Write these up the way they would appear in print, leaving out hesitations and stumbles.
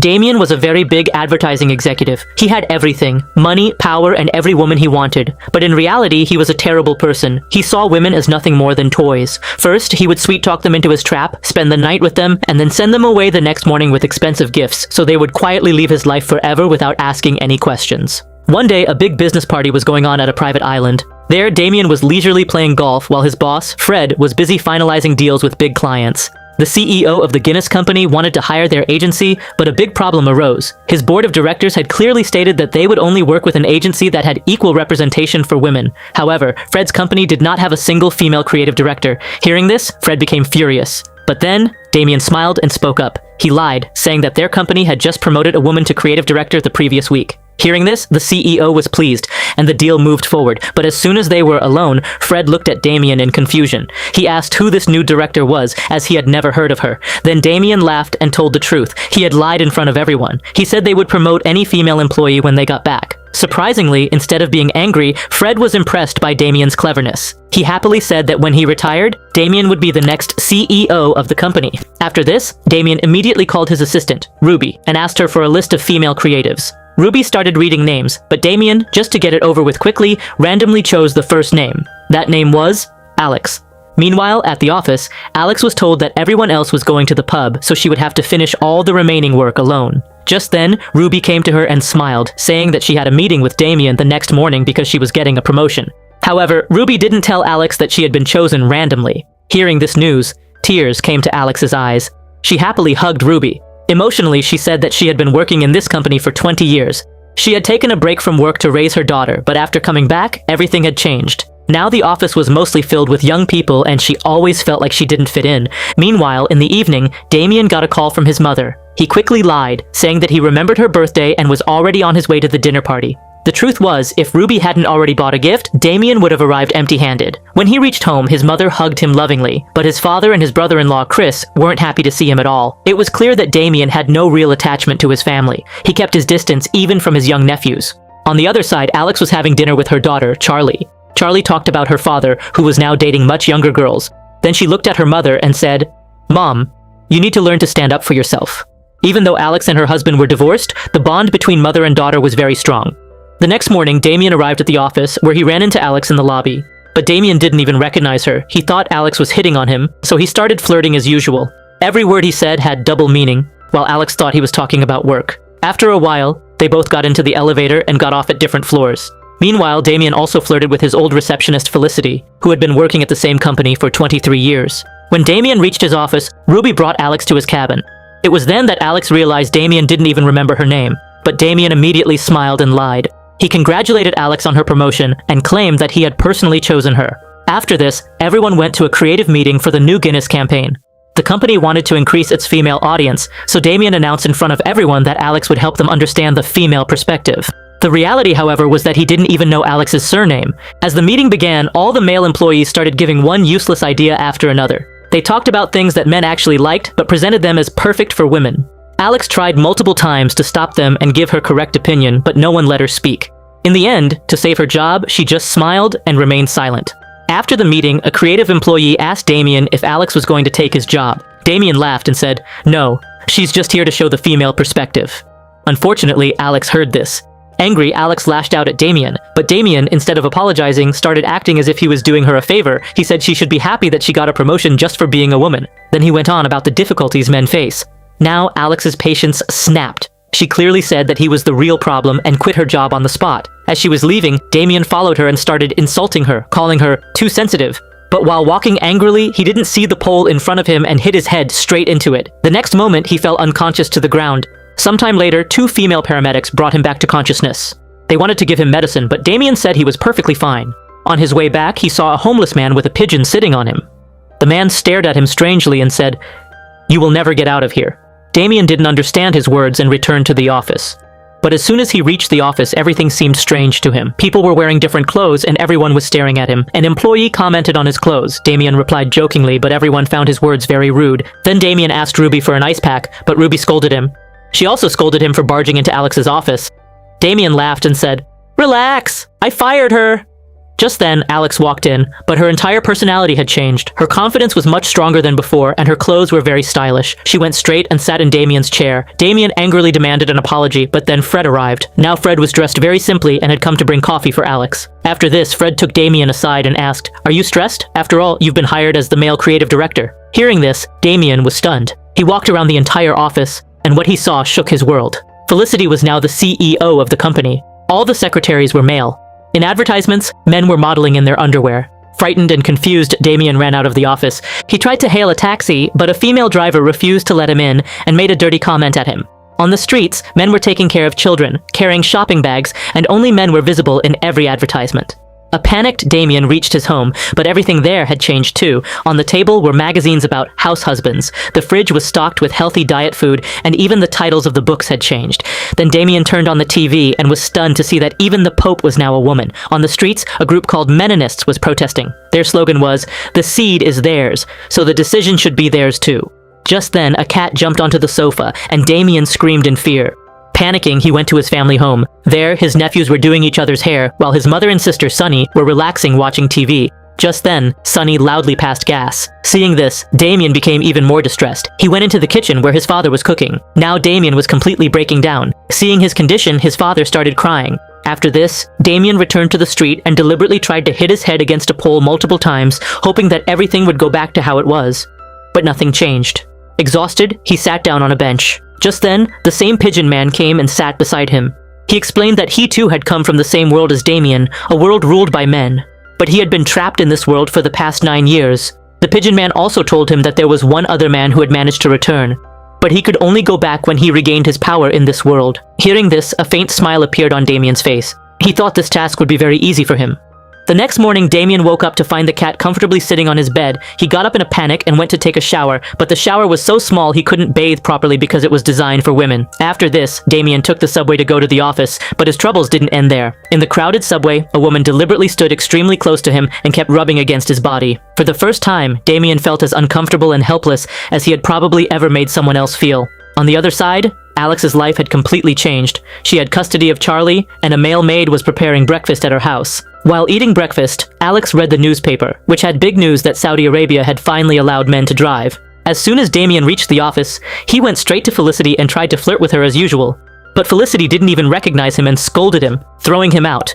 Damien was a very big advertising executive. He had everything: money, power, and every woman he wanted. But in reality, he was a terrible person. He saw women as nothing more than toys. First, he would sweet-talk them into his trap, spend the night with them, and then send them away the next morning with expensive gifts, so they would quietly leave his life forever without asking any questions. One day, a big business party was going on at a private island. There, Damien was leisurely playing golf while his boss, Fred, was busy finalizing deals with big clients. The CEO of the Guinness company wanted to hire their agency, but a big problem arose. His board of directors had clearly stated that they would only work with an agency that had equal representation for women. However, Fred's company did not have a single female creative director. Hearing this, Fred became furious. But then, Damien smiled and spoke up. He lied, saying that their company had just promoted a woman to creative director the previous week. Hearing this, the CEO was pleased, and the deal moved forward. But as soon as they were alone, Fred looked at Damien in confusion. He asked who this new director was, as he had never heard of her. Then Damien laughed and told the truth. He had lied in front of everyone. He said they would promote any female employee when they got back. Surprisingly, instead of being angry, Fred was impressed by Damien's cleverness. He happily said that when he retired, Damien would be the next CEO of the company. After this, Damien immediately called his assistant, Ruby, and asked her for a list of female creatives. Ruby started reading names, but Damien, just to get it over with quickly, randomly chose the first name. That name was Alex. Meanwhile, at the office, Alex was told that everyone else was going to the pub, so she would have to finish all the remaining work alone. Just then, Ruby came to her and smiled, saying that she had a meeting with Damien the next morning because she was getting a promotion. However, Ruby didn't tell Alex that she had been chosen randomly. Hearing this news, tears came to Alex's eyes. She happily hugged Ruby. Emotionally, she said that she had been working in this company for 20 years. She had taken a break from work to raise her daughter, but after coming back, everything had changed. Now the office was mostly filled with young people, and she always felt like she didn't fit in. Meanwhile, in the evening, Damien got a call from his mother. He quickly lied, saying that he remembered her birthday and was already on his way to the dinner party. The truth was, if Ruby hadn't already bought a gift, Damien would have arrived empty-handed. When he reached home, his mother hugged him lovingly, but his father and his brother-in-law, Chris, weren't happy to see him at all. It was clear that Damien had no real attachment to his family. He kept his distance even from his young nephews. On the other side, Alex was having dinner with her daughter, Charlie. Charlie talked about her father, who was now dating much younger girls. Then she looked at her mother and said, "Mom, you need to learn to stand up for yourself." Even though Alex and her husband were divorced, the bond between mother and daughter was very strong. The next morning, Damien arrived at the office, where he ran into Alex in the lobby. But Damien didn't even recognize her. He thought Alex was hitting on him, so he started flirting as usual. Every word he said had double meaning, while Alex thought he was talking about work. After a while, they both got into the elevator and got off at different floors. Meanwhile, Damien also flirted with his old receptionist Felicity, who had been working at the same company for 23 years. When Damien reached his office, Ruby brought Alex to his cabin. It was then that Alex realized Damien didn't even remember her name, but Damien immediately smiled and lied. He congratulated Alex on her promotion and claimed that he had personally chosen her. After this, everyone went to a creative meeting for the new Guinness campaign. The company wanted to increase its female audience, so Damien announced in front of everyone that Alex would help them understand the female perspective. The reality, however, was that he didn't even know Alex's surname. As the meeting began, all the male employees started giving one useless idea after another. They talked about things that men actually liked, but presented them as perfect for women. Alex tried multiple times to stop them and give her correct opinion, but no one let her speak. In the end, to save her job, she just smiled and remained silent. After the meeting, a creative employee asked Damien if Alex was going to take his job. Damien laughed and said, "No, she's just here to show the female perspective." Unfortunately, Alex heard this. Angry, Alex lashed out at Damien, but Damien, instead of apologizing, started acting as if he was doing her a favor. He said she should be happy that she got a promotion just for being a woman. Then he went on about the difficulties men face. Now, Alex's patience snapped. She clearly said that he was the real problem and quit her job on the spot. As she was leaving, Damien followed her and started insulting her, calling her too sensitive. But while walking angrily, he didn't see the pole in front of him and hit his head straight into it. The next moment, he fell unconscious to the ground. Sometime later, 2 female paramedics brought him back to consciousness. They wanted to give him medicine, but Damien said he was perfectly fine. On his way back, he saw a homeless man with a pigeon sitting on him. The man stared at him strangely and said, "You will never get out of here." Damien didn't understand his words and returned to the office. But as soon as he reached the office, everything seemed strange to him. People were wearing different clothes and everyone was staring at him. An employee commented on his clothes. Damien replied jokingly, but everyone found his words very rude. Then Damien asked Ruby for an ice pack, but Ruby scolded him. She also scolded him for barging into Alex's office. Damien laughed and said, "Relax, I fired her." Just then, Alex walked in, but her entire personality had changed. Her confidence was much stronger than before, and her clothes were very stylish. She went straight and sat in Damien's chair. Damien angrily demanded an apology, but then Fred arrived. Now Fred was dressed very simply and had come to bring coffee for Alex. After this, Fred took Damien aside and asked, "Are you stressed? After all, you've been hired as the male creative director." Hearing this, Damien was stunned. He walked around the entire office, and what he saw shook his world. Felicity was now the CEO of the company. All the secretaries were male. In advertisements, men were modeling in their underwear. Frightened and confused, Damien ran out of the office. He tried to hail a taxi, but a female driver refused to let him in and made a dirty comment at him. On the streets, men were taking care of children, carrying shopping bags, and only men were visible in every advertisement. A panicked Damien reached his home, but everything there had changed too. On the table were magazines about house husbands. The fridge was stocked with healthy diet food, and even the titles of the books had changed. Then Damien turned on the TV and was stunned to see that even the Pope was now a woman. On the streets, a group called Menonists was protesting. Their slogan was, "The seed is theirs, so the decision should be theirs too." Just then, a cat jumped onto the sofa, and Damien screamed in fear. Panicking, he went to his family home. There, his nephews were doing each other's hair, while his mother and sister Sunny were relaxing watching TV. Just then, Sunny loudly passed gas. Seeing this, Damien became even more distressed. He went into the kitchen where his father was cooking. Now Damien was completely breaking down. Seeing his condition, his father started crying. After this, Damien returned to the street and deliberately tried to hit his head against a pole multiple times, hoping that everything would go back to how it was. But nothing changed. Exhausted, he sat down on a bench. Just then, the same pigeon man came and sat beside him. He explained that he too had come from the same world as Damien, a world ruled by men. But he had been trapped in this world for the past 9 years. The pigeon man also told him that there was one other man who had managed to return. But he could only go back when he regained his power in this world. Hearing this, a faint smile appeared on Damien's face. He thought this task would be very easy for him. The next morning, Damien woke up to find the cat comfortably sitting on his bed. He got up in a panic and went to take a shower, but the shower was so small he couldn't bathe properly because it was designed for women. After this, Damien took the subway to go to the office, but his troubles didn't end there. In the crowded subway, a woman deliberately stood extremely close to him and kept rubbing against his body. For the first time, Damien felt as uncomfortable and helpless as he had probably ever made someone else feel. On the other side, Alex's life had completely changed. She had custody of Charlie, and a male maid was preparing breakfast at her house. While eating breakfast, Alex read the newspaper, which had big news that Saudi Arabia had finally allowed men to drive. As soon as Damien reached the office, he went straight to Felicity and tried to flirt with her as usual. But Felicity didn't even recognize him and scolded him, throwing him out.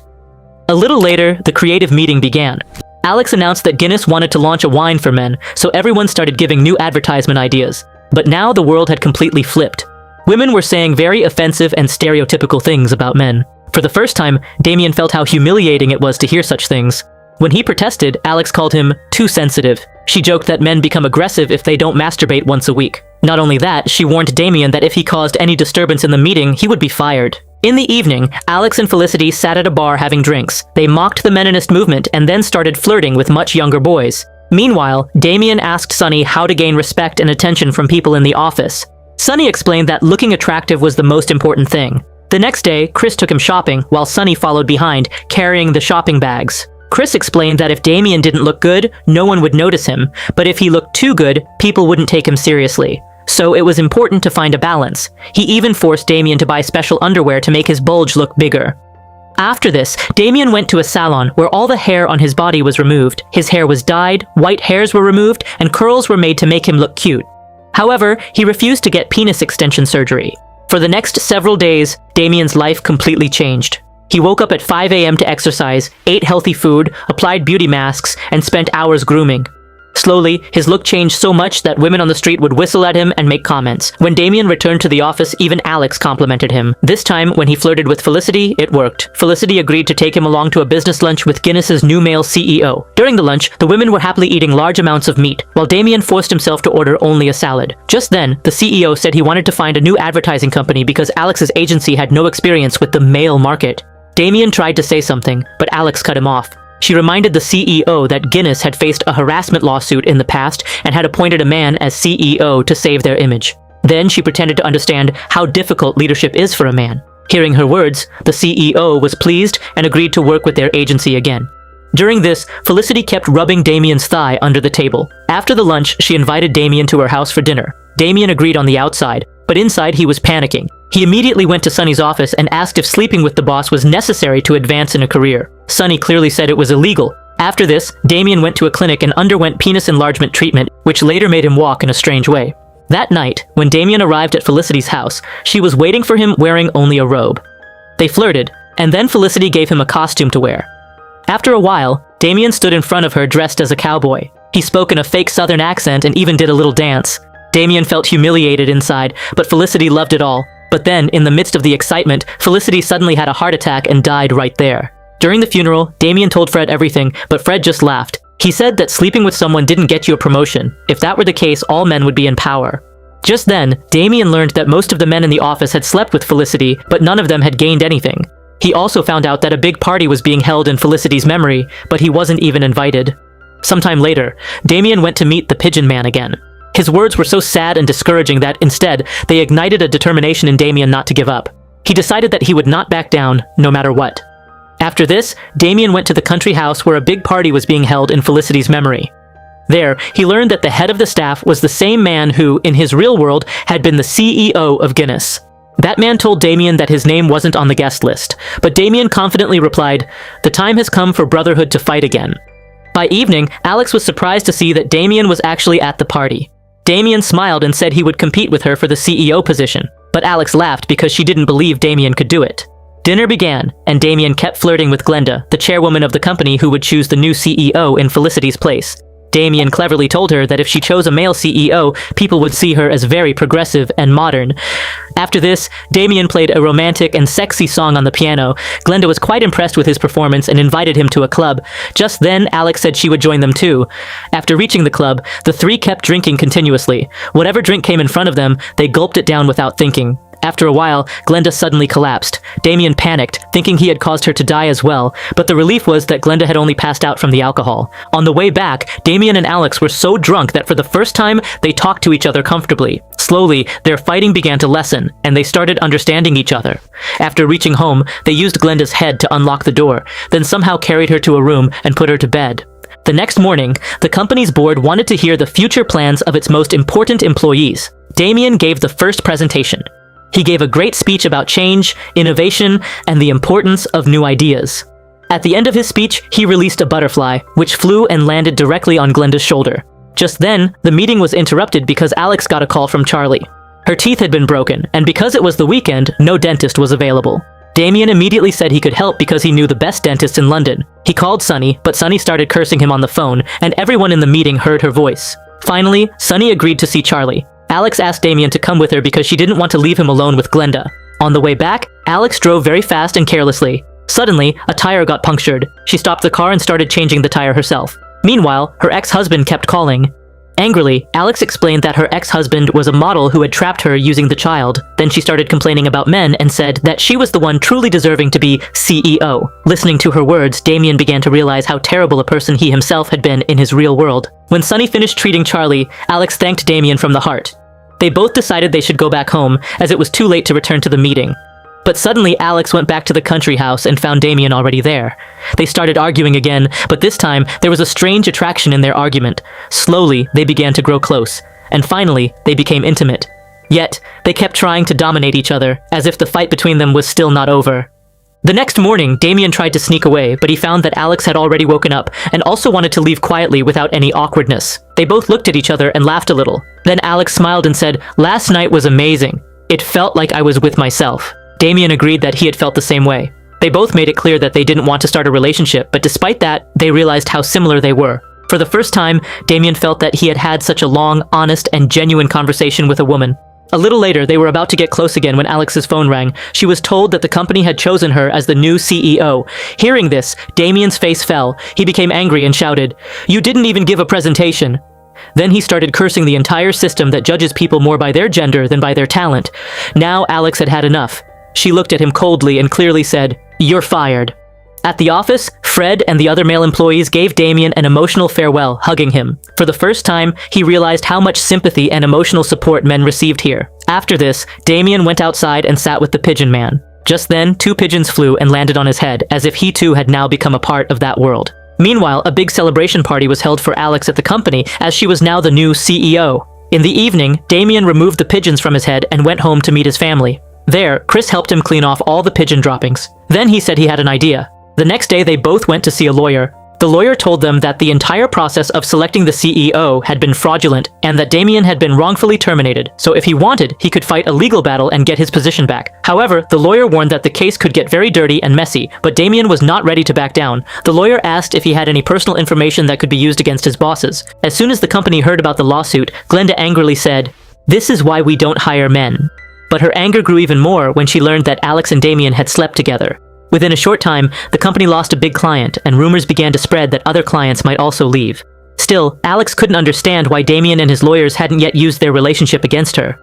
A little later, the creative meeting began. Alex announced that Guinness wanted to launch a wine for men, so everyone started giving new advertisement ideas. But now the world had completely flipped. Women were saying very offensive and stereotypical things about men. For the first time, Damien felt how humiliating it was to hear such things. When he protested, Alex called him too sensitive. She joked that men become aggressive if they don't masturbate once a week. Not only that, she warned Damien that if he caused any disturbance in the meeting, he would be fired. In the evening, Alex and Felicity sat at a bar having drinks. They mocked the Menonist movement and then started flirting with much younger boys. Meanwhile, Damien asked Sunny how to gain respect and attention from people in the office. Sunny explained that looking attractive was the most important thing. The next day, Chris took him shopping, while Sunny followed behind, carrying the shopping bags. Chris explained that if Damien didn't look good, no one would notice him, but if he looked too good, people wouldn't take him seriously. So it was important to find a balance. He even forced Damien to buy special underwear to make his bulge look bigger. After this, Damien went to a salon where all the hair on his body was removed. His hair was dyed, white hairs were removed, and curls were made to make him look cute. However, he refused to get penis extension surgery. For the next several days, Damien's life completely changed. He woke up at 5 a.m. to exercise, ate healthy food, applied beauty masks, and spent hours grooming. Slowly, his look changed so much that women on the street would whistle at him and make comments. When Damien returned to the office, even Alex complimented him. This time, when he flirted with Felicity, it worked. Felicity agreed to take him along to a business lunch with Guinness's new male CEO. During the lunch, the women were happily eating large amounts of meat, while Damien forced himself to order only a salad. Just then, the CEO said he wanted to find a new advertising company because Alex's agency had no experience with the male market. Damien tried to say something, but Alex cut him off. She reminded the CEO that Guinness had faced a harassment lawsuit in the past and had appointed a man as CEO to save their image. Then she pretended to understand how difficult leadership is for a man. Hearing her words, the CEO was pleased and agreed to work with their agency again. During this, Felicity kept rubbing Damien's thigh under the table. After the lunch, she invited Damien to her house for dinner. Damien agreed on the outside, but inside he was panicking. He immediately went to Sunny's office and asked if sleeping with the boss was necessary to advance in a career. Sunny clearly said it was illegal. After this, Damien went to a clinic and underwent penis enlargement treatment, which later made him walk in a strange way. That night, when Damien arrived at Felicity's house, she was waiting for him wearing only a robe. They flirted, and then Felicity gave him a costume to wear. After a while, Damien stood in front of her dressed as a cowboy. He spoke in a fake southern accent and even did a little dance. Damien felt humiliated inside, but Felicity loved it all. But then, in the midst of the excitement, Felicity suddenly had a heart attack and died right there. During the funeral, Damien told Fred everything, but Fred just laughed. He said that sleeping with someone didn't get you a promotion. If that were the case, all men would be in power. Just then, Damien learned that most of the men in the office had slept with Felicity, but none of them had gained anything. He also found out that a big party was being held in Felicity's memory, but he wasn't even invited. Sometime later, Damien went to meet the Pigeon Man again. His words were so sad and discouraging that, instead, they ignited a determination in Damien not to give up. He decided that he would not back down, no matter what. After this, Damien went to the country house where a big party was being held in Felicity's memory. There, he learned that the head of the staff was the same man who, in his real world, had been the CEO of Guinness. That man told Damien that his name wasn't on the guest list, but Damien confidently replied, "The time has come for Brotherhood to fight again." By evening, Alex was surprised to see that Damien was actually at the party. Damien smiled and said he would compete with her for the CEO position, but Alex laughed because she didn't believe Damien could do it. Dinner began, and Damien kept flirting with Glenda, the chairwoman of the company who would choose the new CEO in Felicity's place. Damien cleverly told her that if she chose a male CEO, people would see her as very progressive and modern. After this, Damien played a romantic and sexy song on the piano. Glenda was quite impressed with his performance and invited him to a club. Just then, Alex said she would join them too. After reaching the club, the three kept drinking continuously. Whatever drink came in front of them, they gulped it down without thinking. After a while, Glenda suddenly collapsed. Damien panicked, thinking he had caused her to die as well, but the relief was that Glenda had only passed out from the alcohol. On the way back, Damien and Alex were so drunk that for the first time, they talked to each other comfortably. Slowly, their fighting began to lessen, and they started understanding each other. After reaching home, they used Glenda's head to unlock the door, then somehow carried her to a room and put her to bed. The next morning, the company's board wanted to hear the future plans of its most important employees. Damien gave the first presentation. He gave a great speech about change, innovation, and the importance of new ideas. At the end of his speech, he released a butterfly, which flew and landed directly on Glenda's shoulder. Just then, the meeting was interrupted because Alex got a call from Charlie. Her teeth had been broken, and because it was the weekend, no dentist was available. Damien immediately said he could help because he knew the best dentist in London. He called Sunny, but Sunny started cursing him on the phone, and everyone in the meeting heard her voice. Finally, Sunny agreed to see Charlie. Alex asked Damien to come with her because she didn't want to leave him alone with Glenda. On the way back, Alex drove very fast and carelessly. Suddenly, a tire got punctured. She stopped the car and started changing the tire herself. Meanwhile, her ex-husband kept calling. Angrily, Alex explained that her ex-husband was a model who had trapped her using the child. Then she started complaining about men and said that she was the one truly deserving to be CEO. Listening to her words, Damien began to realize how terrible a person he himself had been in his real world. When Sunny finished treating Charlie, Alex thanked Damien from the heart. They both decided they should go back home, as it was too late to return to the meeting. But suddenly Alex went back to the country house and found Damien already there. They started arguing again, but this time there was a strange attraction in their argument. Slowly, they began to grow close, and finally, they became intimate. Yet, they kept trying to dominate each other, as if the fight between them was still not over. The next morning, Damien tried to sneak away, but he found that Alex had already woken up and also wanted to leave quietly without any awkwardness. They both looked at each other and laughed a little. Then Alex smiled and said, "Last night was amazing. It felt like I was with myself." Damien agreed that he had felt the same way. They both made it clear that they didn't want to start a relationship, but despite that, they realized how similar they were. For the first time, Damien felt that he had had such a long, honest, and genuine conversation with a woman. A little later, they were about to get close again when Alex's phone rang. She was told that the company had chosen her as the new CEO. Hearing this, Damien's face fell. He became angry and shouted, "You didn't even give a presentation." Then he started cursing the entire system that judges people more by their gender than by their talent. Now Alex had had enough. She looked at him coldly and clearly said, "You're fired." At the office, Fred and the other male employees gave Damien an emotional farewell, hugging him. For the first time, he realized how much sympathy and emotional support men received here. After this, Damien went outside and sat with the Pigeon Man. Just then, 2 pigeons flew and landed on his head, as if he too had now become a part of that world. Meanwhile, a big celebration party was held for Alex at the company, as she was now the new CEO. In the evening, Damien removed the pigeons from his head and went home to meet his family. There, Chris helped him clean off all the pigeon droppings. Then he said he had an idea. The next day, they both went to see a lawyer. The lawyer told them that the entire process of selecting the CEO had been fraudulent and that Damien had been wrongfully terminated, so if he wanted, he could fight a legal battle and get his position back. However, the lawyer warned that the case could get very dirty and messy, but Damien was not ready to back down. The lawyer asked if he had any personal information that could be used against his bosses. As soon as the company heard about the lawsuit, Glenda angrily said, "This is why we don't hire men." But her anger grew even more when she learned that Alex and Damien had slept together. Within a short time, the company lost a big client, and rumors began to spread that other clients might also leave. Still, Alex couldn't understand why Damien and his lawyers hadn't yet used their relationship against her.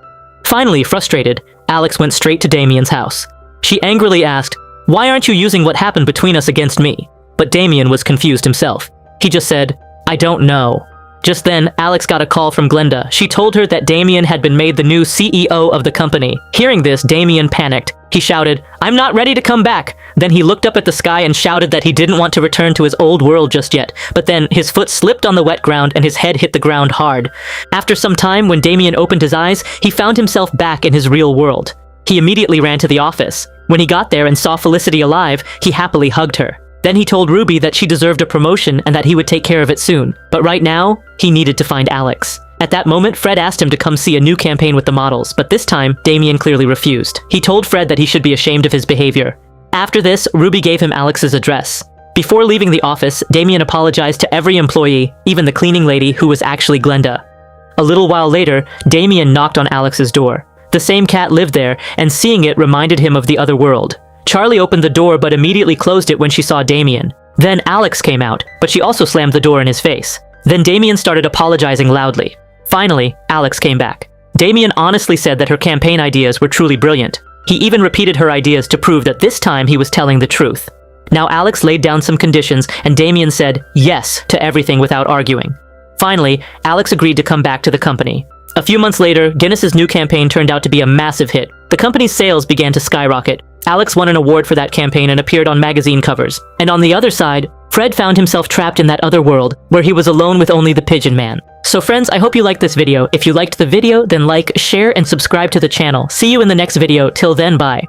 Finally, frustrated, Alex went straight to Damien's house. She angrily asked, "Why aren't you using what happened between us against me?" But Damien was confused himself. He just said, "I don't know." Just then, Alex got a call from Glenda. She told her that Damien had been made the new CEO of the company. Hearing this, Damien panicked. He shouted, "I'm not ready to come back." Then he looked up at the sky and shouted that he didn't want to return to his old world just yet. But then his foot slipped on the wet ground and his head hit the ground hard. After some time, when Damien opened his eyes, he found himself back in his real world. He immediately ran to the office. When he got there and saw Felicity alive, he happily hugged her. Then he told Ruby that she deserved a promotion and that he would take care of it soon. But right now, he needed to find Alex. At that moment, Fred asked him to come see a new campaign with the models, but this time, Damien clearly refused. He told Fred that he should be ashamed of his behavior. After this, Ruby gave him Alex's address. Before leaving the office, Damien apologized to every employee, even the cleaning lady who was actually Glenda. A little while later, Damien knocked on Alex's door. The same cat lived there, and seeing it reminded him of the other world. Charlie opened the door but immediately closed it when she saw Damien. Then Alex came out, but she also slammed the door in his face. Then Damien started apologizing loudly. Finally, Alex came back. Damien honestly said that her campaign ideas were truly brilliant. He even repeated her ideas to prove that this time he was telling the truth. Now Alex laid down some conditions and Damien said yes to everything without arguing. Finally, Alex agreed to come back to the company. A few months later, Guinness's new campaign turned out to be a massive hit. The company's sales began to skyrocket. Alex won an award for that campaign and appeared on magazine covers. And on the other side, Fred found himself trapped in that other world, where he was alone with only the Pigeon Man. So friends, I hope you liked this video. If you liked the video, then like, share, and subscribe to the channel. See you in the next video. Till then, bye.